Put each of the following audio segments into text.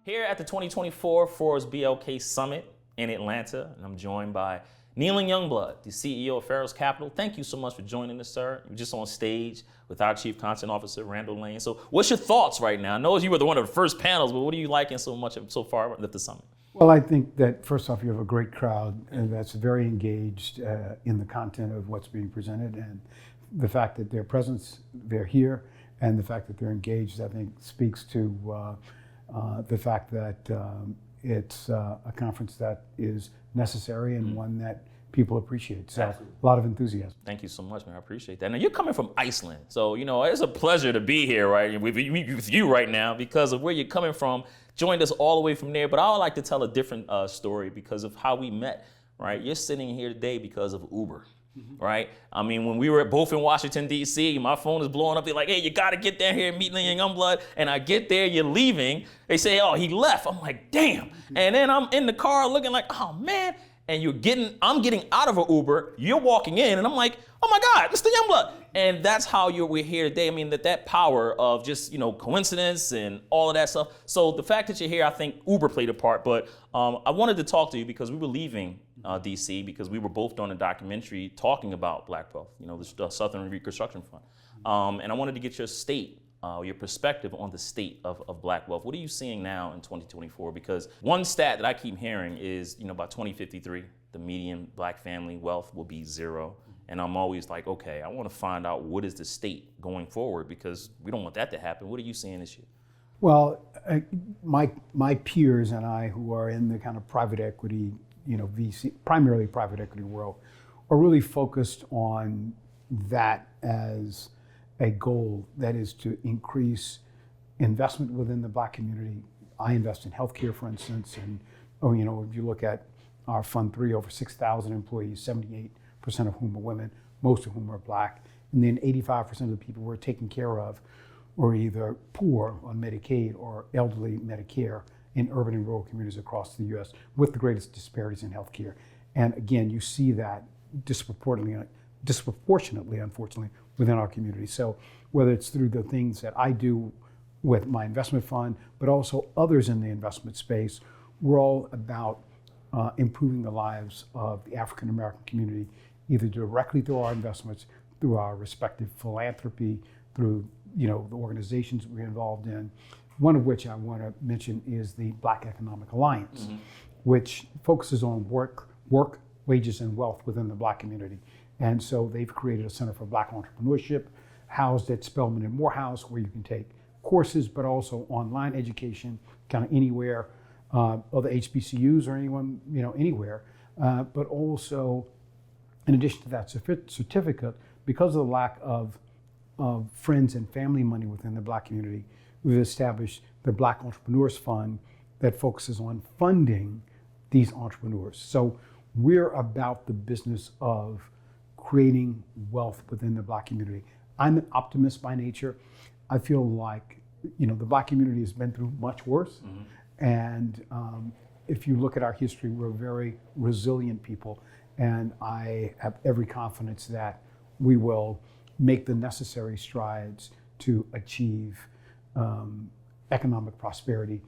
Here at the 2024 ForbesBLK Summit in Atlanta, and I'm joined by Kneeland Youngblood, the CEO of Pharos Capital. Thank you so much for joining us, sir. You're just on stage with our Chief Content Officer, Randall Lane. So what's your thoughts right now? I know you were one of the first panels, but what are you liking so much so far at the summit? Well, I think that first off, you have a great crowd that's very engaged in the content of what's being presented, and the fact that their presence, they're here, and the fact that they're engaged, I think speaks to the fact that it's a conference that is necessary and one that people appreciate. So absolutely. A lot of enthusiasm. Thank you so much, man. I appreciate that. Now, you're coming from Iceland. So, it's a pleasure to be here, right, with you right now because of where you're coming from. Joined us all the way from there. But I would like to tell a different story because of how we met, right? You're sitting here today because of Uber. Right? I mean, when we were both in Washington, D.C., my phone is blowing up. They're like, hey, you got to get down here and meet Kneeland Youngblood. And I get there, you're leaving. They say, oh, he left. I'm like, damn. And then I'm in the car looking like, oh, man. And I'm getting out of an Uber. You're walking in. And I'm like, oh, my God, Mr. Youngblood. And that's how we're here today. I mean, that power of just, coincidence and all of that stuff. So the fact that you're here, I think Uber played a part. But I wanted to talk to you because we were leaving DC because we were both doing a documentary talking about Black wealth, the Southern Reconstruction Fund. And I wanted to get your perspective on the state of Black wealth. What are you seeing now in 2024? Because one stat that I keep hearing is, by 2053, the median Black family wealth will be zero. And I'm always like, okay, I want to find out what is the state going forward because we don't want that to happen. What are you seeing this year? Well, my peers and I who are in the kind of private equity, VC, primarily private equity world, are really focused on that as a goal, that is to increase investment within the Black community. I invest in healthcare, for instance, and if you look at our Fund 3, over 6,000 employees, 78% of whom are women, most of whom are Black, and then 85% of the people we're taking care of are either poor on Medicaid or elderly Medicare in urban and rural communities across the U.S. with the greatest disparities in healthcare. And again, you see that disproportionately, unfortunately, within our community. So whether it's through the things that I do with my investment fund, but also others in the investment space, we're all about improving the lives of the African American community, either directly through our investments, through our respective philanthropy, through the organizations we're involved in. One of which I want to mention is the Black Economic Alliance, which focuses on work, wages, and wealth within the Black community. And so they've created a Center for Black Entrepreneurship, housed at Spelman and Morehouse, where you can take courses, but also online education, kind of anywhere, other HBCUs or anyone, anywhere. But also, in addition to that certificate, because of the lack of friends and family money within the Black community, we've established the Black Entrepreneurs Fund that focuses on funding these entrepreneurs. So we're about the business of creating wealth within the Black community. I'm an optimist by nature. I feel like, the Black community has been through much worse. And if you look at our history, we're a very resilient people. And I have every confidence that we will make the necessary strides to achieve economic prosperity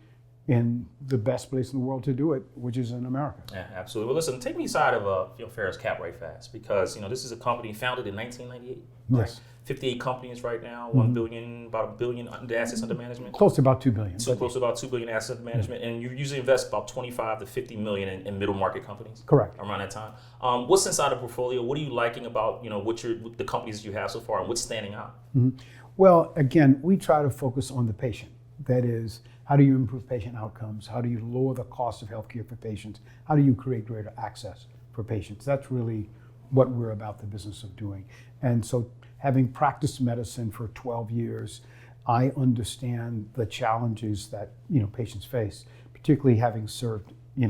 in the best place in the world to do it, which is in America. Yeah, absolutely. Well, listen, take me inside of Pharos Cap right fast, because this is a company founded in 1998. Right? Yes. 58 companies right now, $1 billion, about $1 billion assets under management. Close to about $2 billion. So close to about $2 billion assets under management, and you usually invest about 25 to 50 million in middle market companies. Correct. Around that time. What's inside the portfolio? What are you liking about what the companies that you have so far, and what's standing out? Well, again, we try to focus on the patient. That is, how do you improve patient outcomes? How do you lower the cost of healthcare for patients? How do you create greater access for patients? That's really what we're about the business of doing. And so, having practiced medicine for 12 years, I understand the challenges that patients face, particularly having served in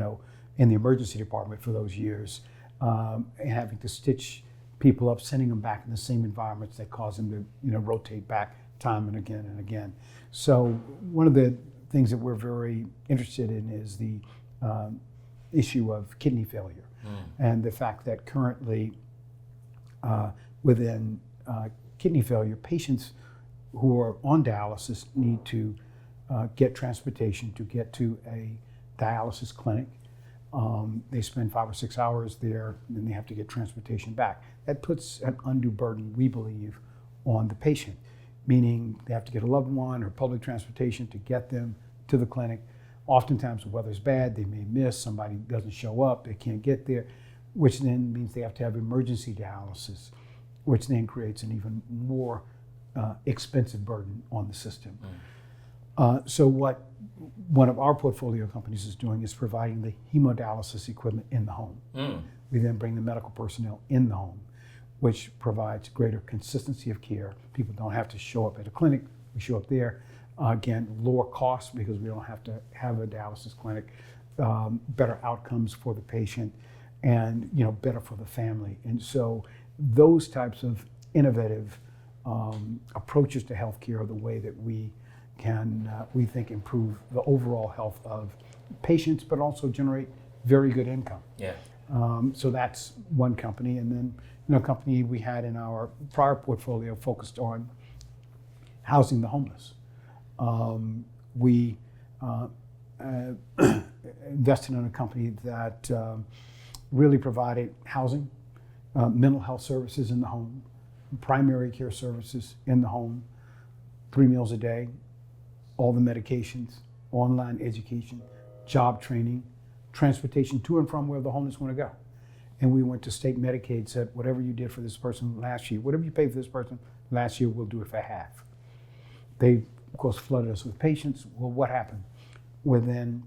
the emergency department for those years, and having to stitch people up, sending them back in the same environments that cause them to rotate back time and again and again. So one of the things that we're very interested in is the issue of kidney failure, and the fact that currently within kidney failure, patients who are on dialysis need to get transportation to get to a dialysis clinic. They spend 5 or 6 hours there, and then they have to get transportation back. That puts an undue burden, we believe, on the patient, meaning they have to get a loved one or public transportation to get them to the clinic. Oftentimes the weather's bad, they may miss, somebody doesn't show up, they can't get there, which then means they have to have emergency dialysis, which then creates an even more expensive burden on the system. So what one of our portfolio companies is doing is providing the hemodialysis equipment in the home. We then bring the medical personnel in the home, which provides greater consistency of care. People don't have to show up at a clinic, we show up there. Again, lower costs because we don't have to have a dialysis clinic, better outcomes for the patient, and better for the family. And so those types of innovative approaches to healthcare are the way that we can, we think, improve the overall health of patients, but also generate very good income. Yeah. So that's one company. And then a company we had in our prior portfolio focused on housing the homeless. We invested in a company that really provided housing, mental health services in the home, primary care services in the home, 3 meals a day, all the medications, online education, job training, transportation to and from where the homeless want to go. And we went to state Medicaid, said, whatever you did for this person last year, whatever you paid for this person last year, we'll do it for half. They, of course, flooded us with patients. Well, what happened? Within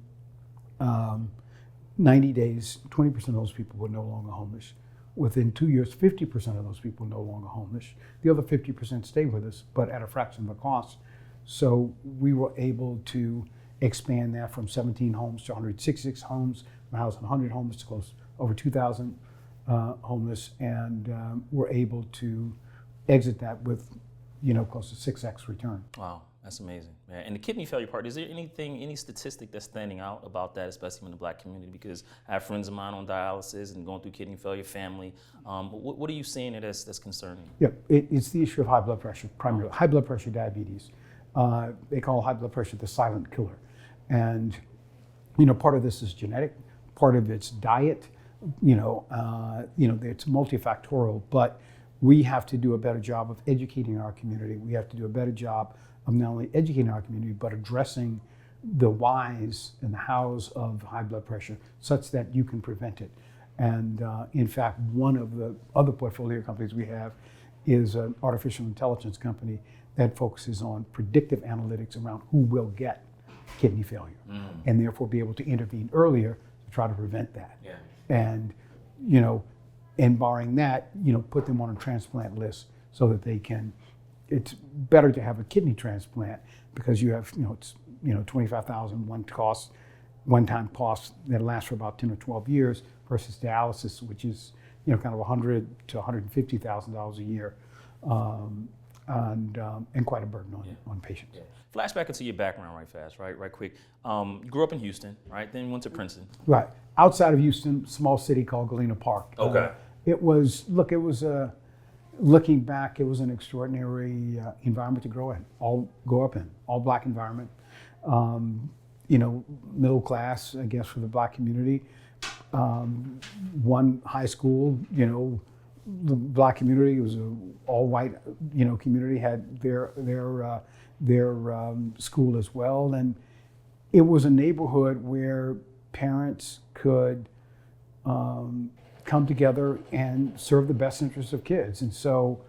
90 days, 20% of those people were no longer homeless. Within 2 years, 50% of those people were no longer homeless. The other 50% stayed with us, but at a fraction of the cost. So we were able to expand that from 17 homes to 166 homes. We're housing 100 homeless to close over 2,000 homeless, and we're able to exit that with, close to 6x return. Wow, that's amazing. Yeah. And the kidney failure part, is there any statistic that's standing out about that, especially in the Black community? Because I have friends of mine on dialysis and going through kidney failure, family. What are you seeing that's concerning? Yeah, it's the issue of high blood pressure, primarily high blood pressure, diabetes. They call high blood pressure the silent killer. And, part of this is genetic, part of it's diet, it's multifactorial, but we have to do a better job of educating our community. We have to do a better job of not only educating our community, but addressing the whys and the hows of high blood pressure such that you can prevent it. And in fact, one of the other portfolio companies we have is an artificial intelligence company that focuses on predictive analytics around who will get kidney failure and therefore be able to intervene earlier to try to prevent that. Yeah. And, and barring that, put them on a transplant list so that they can, it's better to have a kidney transplant because you have, it's, $25,000 one-time cost that lasts for about 10 or 12 years versus dialysis, which is, kind of $100,000 to $150,000 a year. And quite a burden on patients. Yeah. Flashback into your background right quick. You grew up in Houston, right? Then you went to Princeton. Right. Outside of Houston, small city called Galena Park. Okay. Looking back, it was an extraordinary environment to grow up in, all Black environment. Middle class, I guess, for the Black community. One high school, the Black community was an all-white, community, had their school as well, and it was a neighborhood where parents could come together and serve the best interests of kids. And so,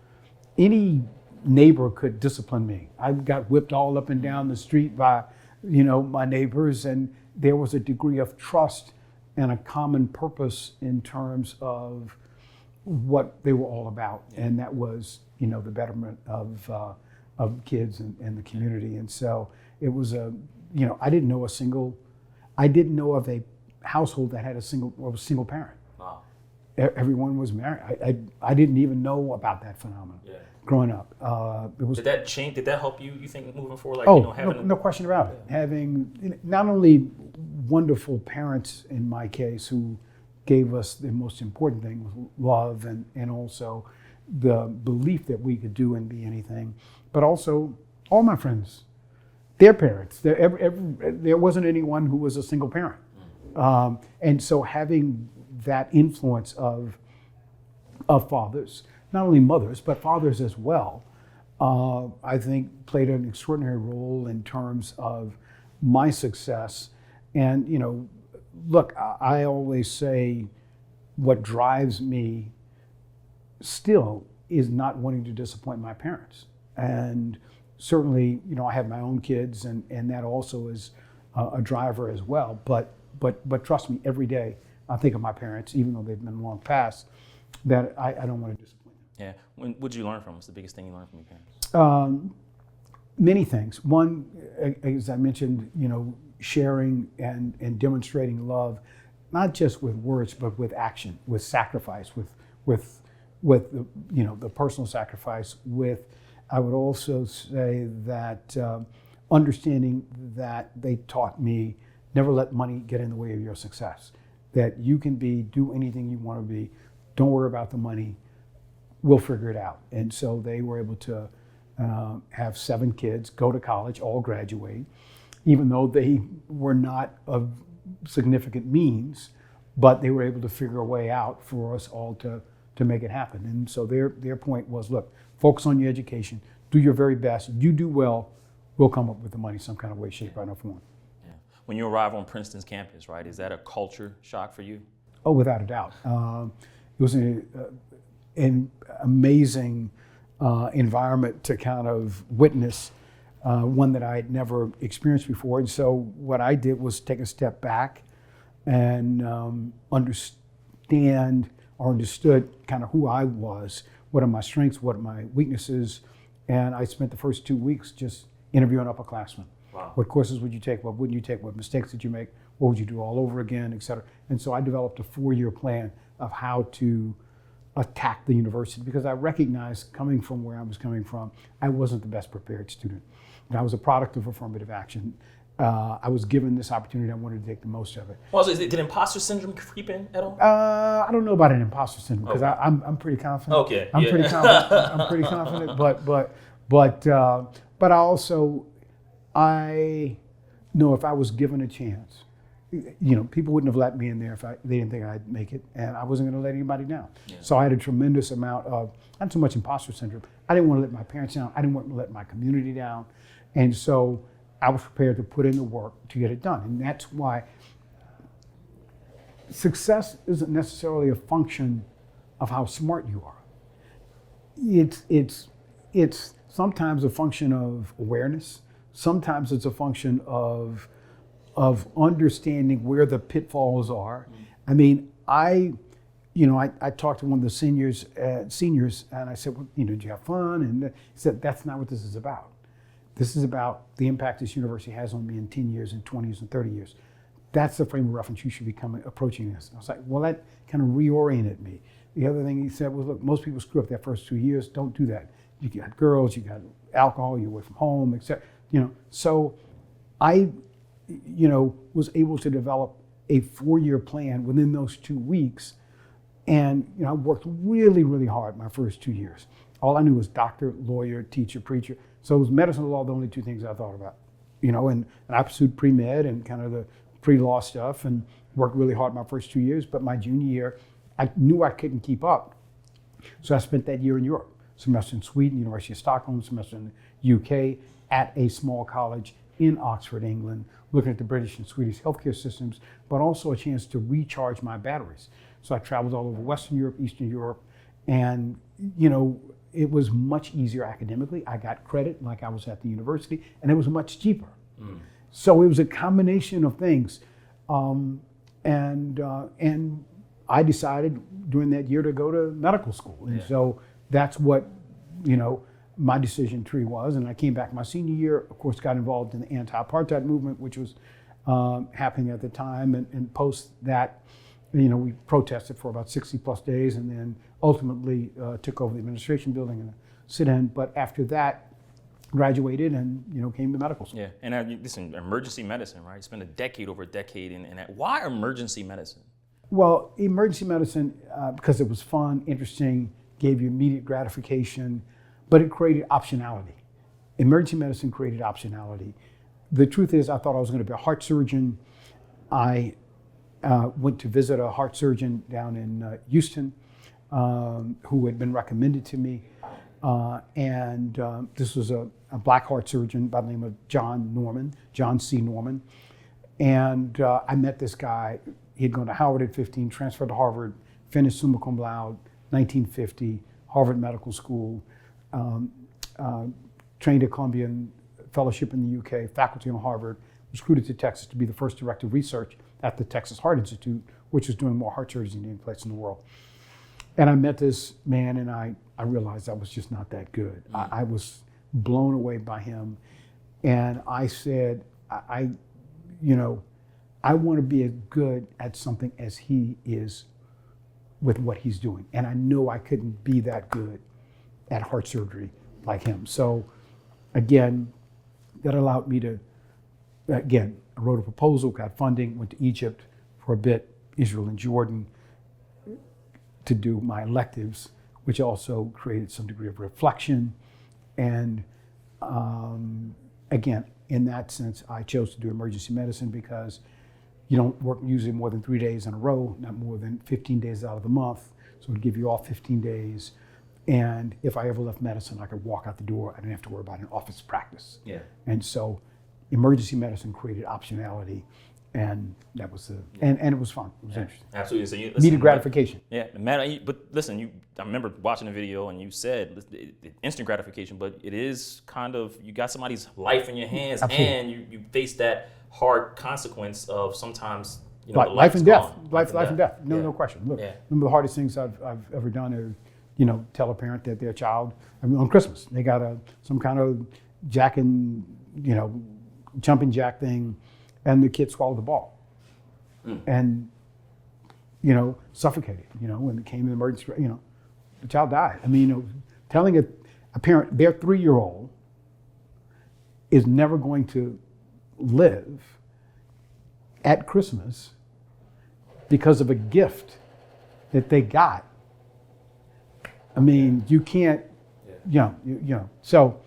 any neighbor could discipline me. I got whipped all up and down the street by, my neighbors, and there was a degree of trust and a common purpose in terms of what they were all about, and that was, the betterment of kids and the community. And so it was I didn't know of a household that had a single parent. Wow. Everyone was married. I didn't even know about that phenomenon growing up. Did that change? Did that help you? You think moving forward, no question about it. Having not only wonderful parents in my case who gave us the most important thing was love and also the belief that we could do and be anything, but also all my friends, their parents. There wasn't anyone who was a single parent. And so having that influence of fathers, not only mothers, but fathers as well, I think played an extraordinary role in terms of my success. And, look, I always say what drives me still is not wanting to disappoint my parents. And certainly, I have my own kids, and that also is a driver as well. But trust me, every day I think of my parents, even though they've been long past, that I don't want to disappoint them. Yeah. What did you learn from? What's the biggest thing you learned from your parents? Many things. One, as I mentioned, sharing and demonstrating love, not just with words, but with action, with sacrifice, with the personal sacrifice. I would also say that understanding that they taught me never let money get in the way of your success. That you can do anything you want to be. Don't worry about the money. We'll figure it out. And so they were able to have 7 kids, go to college, all graduate, even though they were not of significant means, but they were able to figure a way out for us all to make it happen. And so their point was, look, focus on your education, do your very best. You do well, we'll come up with the money some kind of way, shape, or form. Yeah. When you arrive on Princeton's campus, right, is that a culture shock for you? Oh, without a doubt. It was an amazing environment to kind of witness, one that I had never experienced before. And so what I did was take a step back and understood kind of who I was, what are my strengths, what are my weaknesses. And I spent the first 2 weeks just interviewing upperclassmen. Wow. What courses would you take? What wouldn't you take? What mistakes did you make? What would you do all over again, et cetera? And so I developed a 4-year plan of how to attack the university, because I recognized, coming from where I was coming from, I wasn't the best prepared student. And I was a product of affirmative action. I was given this opportunity. I wanted to take the most of it. Well, so did imposter syndrome creep in at all? I don't know about an imposter syndrome, because Okay. I'm pretty confident. Okay. I'm pretty confident. I'm pretty confident. But I also, I know if I was given a chance, people wouldn't have let me in there if they didn't think I'd make it, and I wasn't going to let anybody down. Yeah. So I had a tremendous amount of, not so much imposter syndrome. I didn't want to let my parents down. I didn't want to let my community down. And so I was prepared to put in the work to get it done. And that's why success isn't necessarily a function of how smart you are. It's sometimes a function of awareness. Sometimes it's a function of understanding where the pitfalls are. I mean, I talked to one of the seniors, and I said, well, did you have fun? And he said, that's not what this is about. This is about the impact this university has on me in 10 years, and 20 years, and 30 years. That's the frame of reference you should be approaching this. And I was like, well, that kind of reoriented me. The other thing he said was, look, most people screw up their first 2 years. Don't do that. You got girls, you got alcohol, you're away from home, etc. So I was able to develop a 4-year plan within those 2 weeks. And, I worked really, really hard my first 2 years. All I knew was doctor, lawyer, teacher, preacher. So it was medicine and law, the only 2 things I thought about, and I pursued pre-med and kind of the pre-law stuff, and worked really hard my first 2 years. But my junior year, I knew I couldn't keep up. So I spent that year in Europe, semester in Sweden, University of Stockholm, semester in the UK, at a small college in Oxford, England, looking at the British and Swedish healthcare systems, but also a chance to recharge my batteries. So I traveled all over Western Europe, Eastern Europe, and it was much easier academically. I got credit like I was at the university, and it was much cheaper. So it was a combination of things. And I decided during that year to go to medical school. And so that's what, my decision tree was. And I came back my senior year, of course, got involved in the anti-apartheid movement, which was happening at the time. And post that, we protested for about 60 plus days, and then ultimately took over the administration building and a sit-in. But after that, graduated and came to medical school. Yeah, and listen, emergency medicine, right? You spent over a decade in that. Why emergency medicine? Well, emergency medicine, because it was fun, interesting, gave you immediate gratification, but it created optionality. Emergency medicine created optionality. the truth is, I thought I was going to be a heart surgeon. I went to visit a heart surgeon down in Houston who had been recommended to me. And this was a black heart surgeon by the name of John C. Norman. And I met this guy. He had gone to Howard at 15, transferred to Harvard, finished summa cum laude, 1950, Harvard Medical School, trained at Columbia, fellowship in the UK, faculty on Harvard, was recruited to Texas to be the first director of research at the Texas Heart Institute, which is doing more heart surgery than any place in the world. And I met this man, and I realized I was just not that good. I was blown away by him. And I said, I want to be as good at something as he is with what he's doing. And I know I couldn't be that good at heart surgery like him. So again, that allowed me to, I wrote a proposal, got funding, went to Egypt for a bit, Israel and Jordan, to do my electives, which also created some degree of reflection. And again, in that sense, I chose to do emergency medicine because you don't work usually more than 3 days in a row, not more than 15 days out of the month. So it would give you off 15 days. And if I ever left medicine, I could walk out the door. I didn't have to worry about an office practice. Yeah. And so emergency medicine created optionality. And that was and it was fun. It was interesting. Absolutely. So Immediate gratification. Yeah, man. But listen, I remember watching the video, and you said instant gratification, but it is kind of, you got somebody's life in your hands. Absolutely. And you face that hard consequence of sometimes, life and death. Life and death. No question. Look, one of the hardest things I've ever done is, tell a parent that their child, on Christmas, they got some kind of jack and, jumping jack thing, and the kid swallowed the ball and, suffocated, when it came in emergency, the child died. Telling a parent their 3-year-old is never going to live at Christmas because of a gift that they got. You can't, so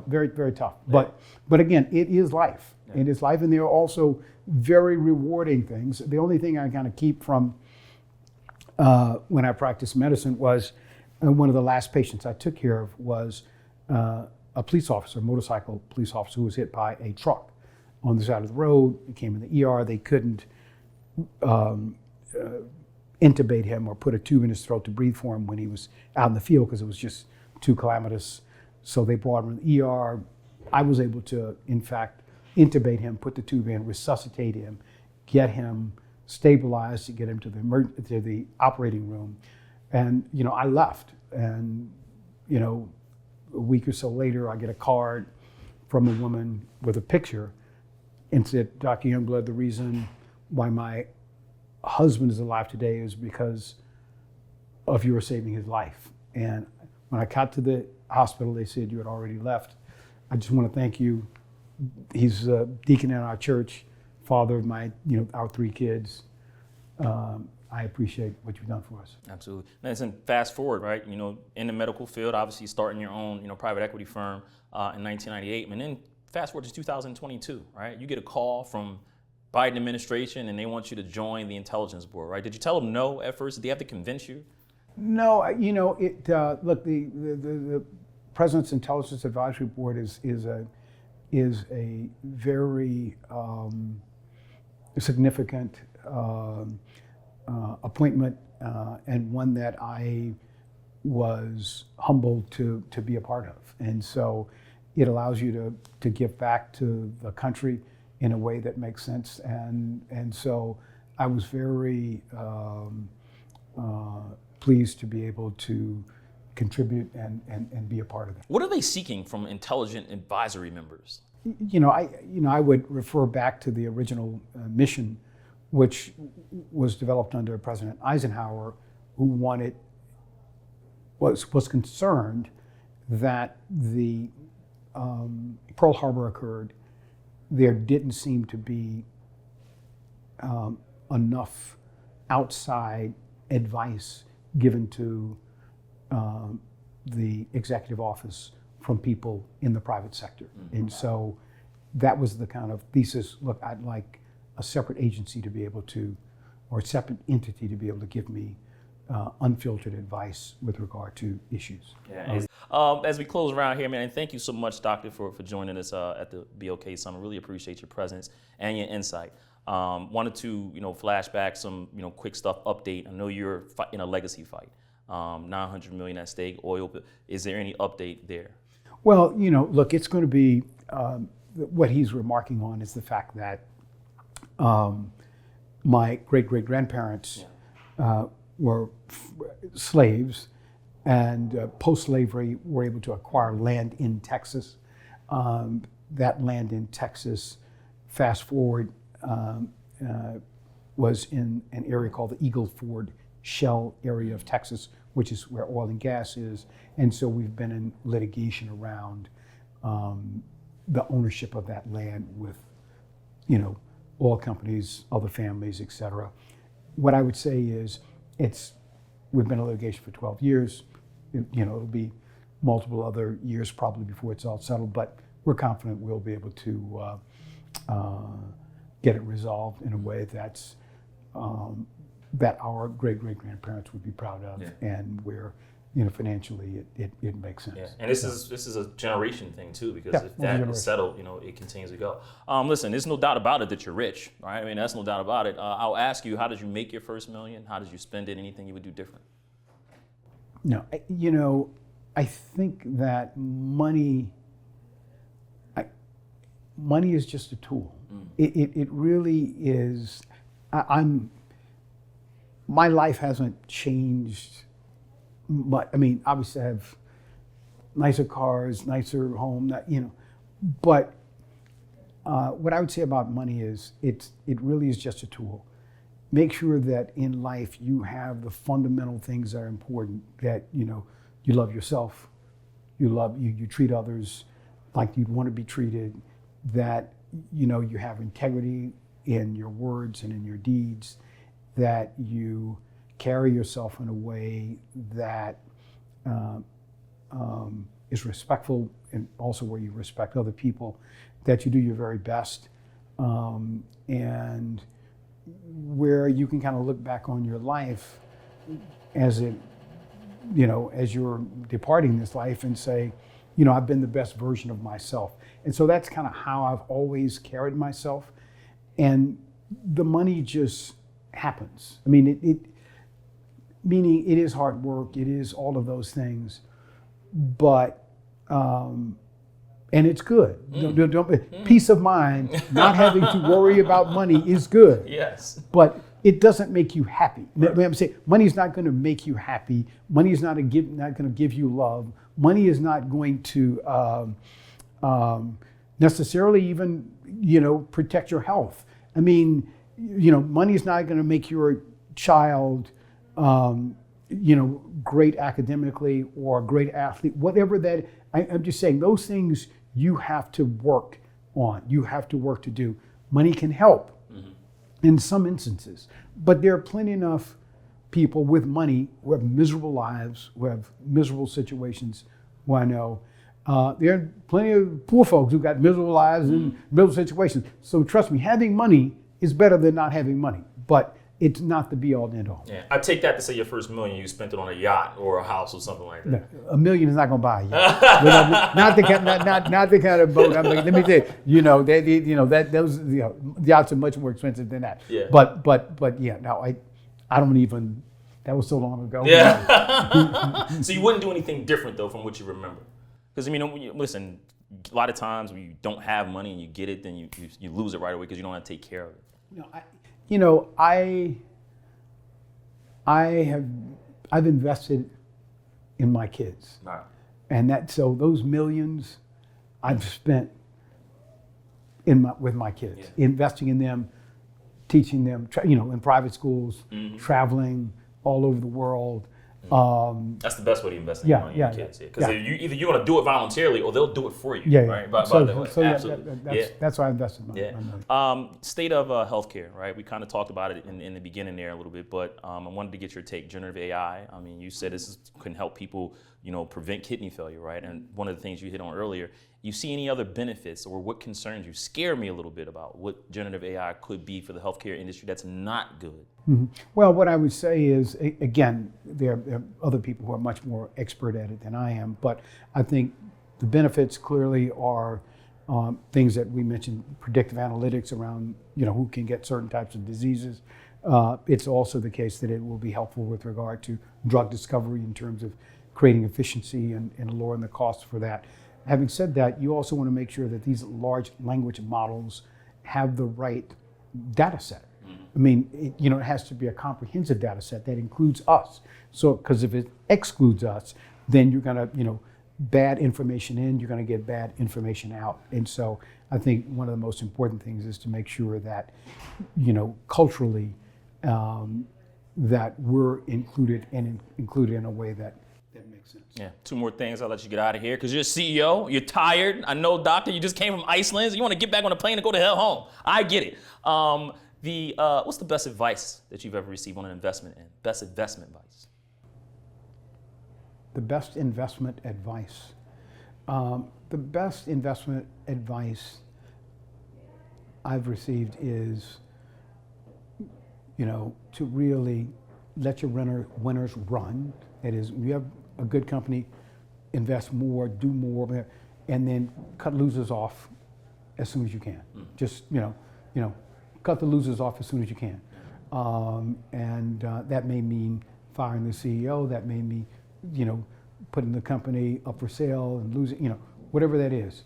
very, very tough. But again, it is life. Yeah. It is life, and there are also very rewarding things. The only thing I kind of keep from when I practiced medicine was one of the last patients I took care of was a police officer, a motorcycle police officer who was hit by a truck on the side of the road. He came in the ER. They couldn't intubate him or put a tube in his throat to breathe for him when he was out in the field because it was just too calamitous. So they brought him in the ER. I was able to, in fact, intubate him, put the tube in, resuscitate him, get him stabilized to get him to the operating room. And, I left. And, a week or so later, I get a card from a woman with a picture and said, Dr. Youngblood, the reason why my husband is alive today is because of your saving his life. And when I got to the hospital, they said you had already left. I just want to thank you. He's a deacon in our church, father of my, our 3 kids. I appreciate what you've done for us. Absolutely. Listen, fast forward, right? In the medical field, obviously starting your own, private equity firm in 1998, and then fast forward to 2022, right? You get a call from Biden administration, and they want you to join the intelligence board, right? Did you tell them no at first? Did they have to convince you? No, look, the President's Intelligence Advisory Board is a very significant appointment and one that I was humbled to be a part of. And so it allows you to give back to the country in a way that makes sense. And so I was very pleased to be able to contribute and be a part of it. What are they seeking from intelligent advisory members? I would refer back to the original mission, which was developed under President Eisenhower, who was concerned that the Pearl Harbor occurred. There didn't seem to be enough outside advice given to the executive office from people in the private sector. Mm-hmm. And so that was the kind of thesis. Look, I'd like a separate agency to be able to, or a separate entity to be able to give me unfiltered advice with regard to issues. Yeah. As we close around here, man, and thank you so much, Doctor, for joining us at the BLK Summit. Really appreciate your presence and your insight. Wanted to, flash back some, quick stuff update. I know you're in a legacy fight. 900 million at stake, oil. Is there any update there? Well, look, it's going to be, what he's remarking on is the fact that my great-great-grandparents were slaves, and post-slavery were able to acquire land in Texas. That land in Texas, fast forward, was in an area called the Eagle Ford Shell area of Texas, which is where oil and gas is. And so we've been in litigation around the ownership of that land with, oil companies, other families, et cetera. What I would say is we've been in litigation for 12 years. It'll be multiple other years probably before it's all settled, but we're confident we'll be able to get it resolved in a way that's that our great-great-grandparents would be proud of, and where financially it makes sense. Yeah. And this is a generation thing too, because if that is settled, it continues to go. Listen, there's no doubt about it that you're rich, right? I mean, that's no doubt about it. I'll ask you, how did you make your first million? How did you spend it? Anything you would do different? No, I think that money is just a tool. It really is. My life hasn't changed much. I mean, obviously I have nicer cars, nicer home, but what I would say about money is it really is just a tool. Make sure that in life you have the fundamental things that are important, that you love yourself, you treat others like you'd want to be treated, that you have integrity in your words and in your deeds, that you carry yourself in a way that is respectful, and also where you respect other people, that you do your very best, and where you can kind of look back on your life as as you're departing this life and say, I've been the best version of myself. And so that's kind of how I've always carried myself. And the money just happens. I mean, meaning it is hard work, it is all of those things, but, and it's good. Peace of mind, not having to worry about money is good. Yes. But it doesn't make you happy. Right. I'm saying money is not going to make you happy. Money is not going to give you love. Money is not going to necessarily even protect your health. I mean, money is not going to make your child great academically or a great athlete. Whatever that, I'm just saying those things you have to work on. You have to work to do. Money can help in some instances, but there are plenty enough people with money who have miserable lives, who have miserable situations, who I know. There are plenty of poor folks who got miserable lives and miserable situations. So trust me, having money is better than not having money, but it's not the be all and end all. Yeah, I take that to say your first million, you spent it on a yacht or a house or something like that. No, $1 million is not going to buy a yacht. not the kind of boat. I mean, let me tell you, those the yachts are much more expensive than that. Yeah. But yeah, no, I don't even. That was so long ago. Yeah. So you wouldn't do anything different though from what you remember, because listen, a lot of times when you don't have money and you get it, then you lose it right away because you don't have to take care of it. No, I've invested in my kids, Right. and so those millions I've spent with my kids, investing in them, teaching them, in private schools, traveling all over the world. That's the best way to invest in money in your kids. Because either you're going to do it voluntarily or they'll do it for you. Right? Absolutely. That's why I invested my money. State of healthcare, right? We kind of talked about it in the beginning there a little bit, but I wanted to get your take. Generative AI. I mean, you said this can help people, prevent kidney failure, right? And one of the things you hit on earlier, you see any other benefits or what concerns you? Scare me a little bit about what generative AI could be for the healthcare industry that's not good. Well, what I would say is, again, there are other people who are much more expert at it than I am, but I think the benefits clearly are things that we mentioned, predictive analytics around, who can get certain types of diseases. It's also the case that it will be helpful with regard to drug discovery in terms of creating efficiency and lowering the costs for that. Having said that, you also want to make sure that these large language models have the right data set. I mean, it has to be a comprehensive data set that includes us. So, because if it excludes us, then you're going to, bad information in, you're going to get bad information out. And so I think one of the most important things is to make sure that, culturally, that we're included and included in a way that makes sense. Yeah, 2 more things. I'll let you get out of here because you're a CEO. You're tired. I know, doctor, you just came from Iceland. So you want to get back on a plane and go to hell home. I get it. What's the best advice that you've ever received on an investment? Best investment advice? The best investment advice. The best investment advice I've received is, to really let your winners run. That is, you have a good company, invest more, do more, and then cut losers off as soon as you can. Just, cut the losers off as soon as you can. That may mean firing the CEO, that may mean, putting the company up for sale and losing, whatever that is.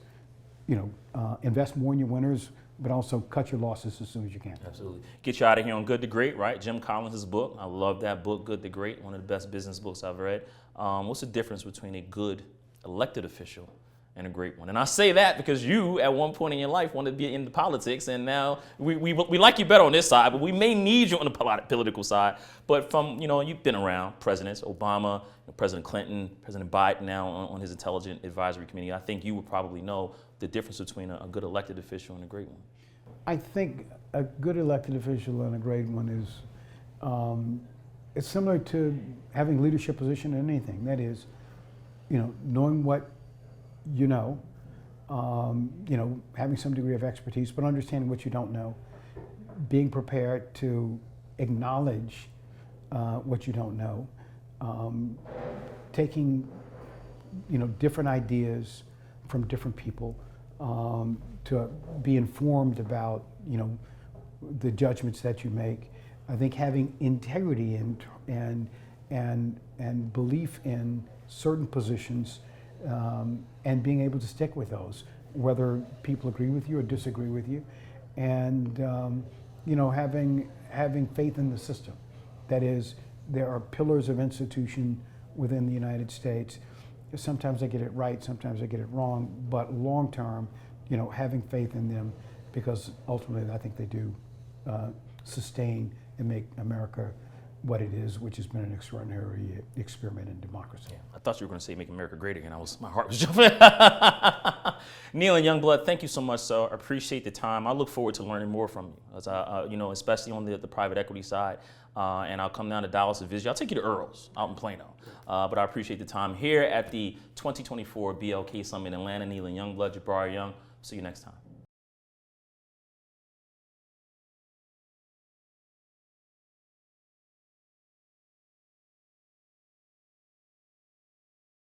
Invest more in your winners, but also cut your losses as soon as you can. Absolutely. Get you out of here on Good to Great, right? Jim Collins' book. I love that book, Good to Great, one of the best business books I've read. What's the difference between a good elected official and a great one? And I say that because you, at one point in your life, wanted to be into politics, and now we like you better on this side, but we may need you on the political side. But from, you've been around presidents, Obama, President Clinton, President Biden now on his Intelligence Advisory Committee. I think you would probably know the difference between a good elected official and a great one. I think a good elected official and a great one is, it's similar to having leadership position in anything. That is, knowing what having some degree of expertise, but understanding what you don't know, being prepared to acknowledge what you don't know, taking different ideas from different people, to be informed about the judgments that you make. I think having integrity and belief in certain positions, and being able to stick with those, whether people agree with you or disagree with you, and having faith in the system. That is, there are pillars of institution within the United States. Sometimes they get it right, sometimes they get it wrong, but long term, having faith in them, because ultimately I think they do sustain and make America what it is, which has been an extraordinary experiment in democracy. Yeah, I thought you were going to say make America great again. My heart was jumping. Kneeland Youngblood, thank you so much, sir. I appreciate the time. I look forward to learning more from you, as especially on the private equity side. And I'll come down to Dallas to visit you. I'll take you to Earl's out in Plano. But I appreciate the time here at the 2024 BLK Summit in Atlanta. Kneeland Youngblood, Jabari Young. See you next time.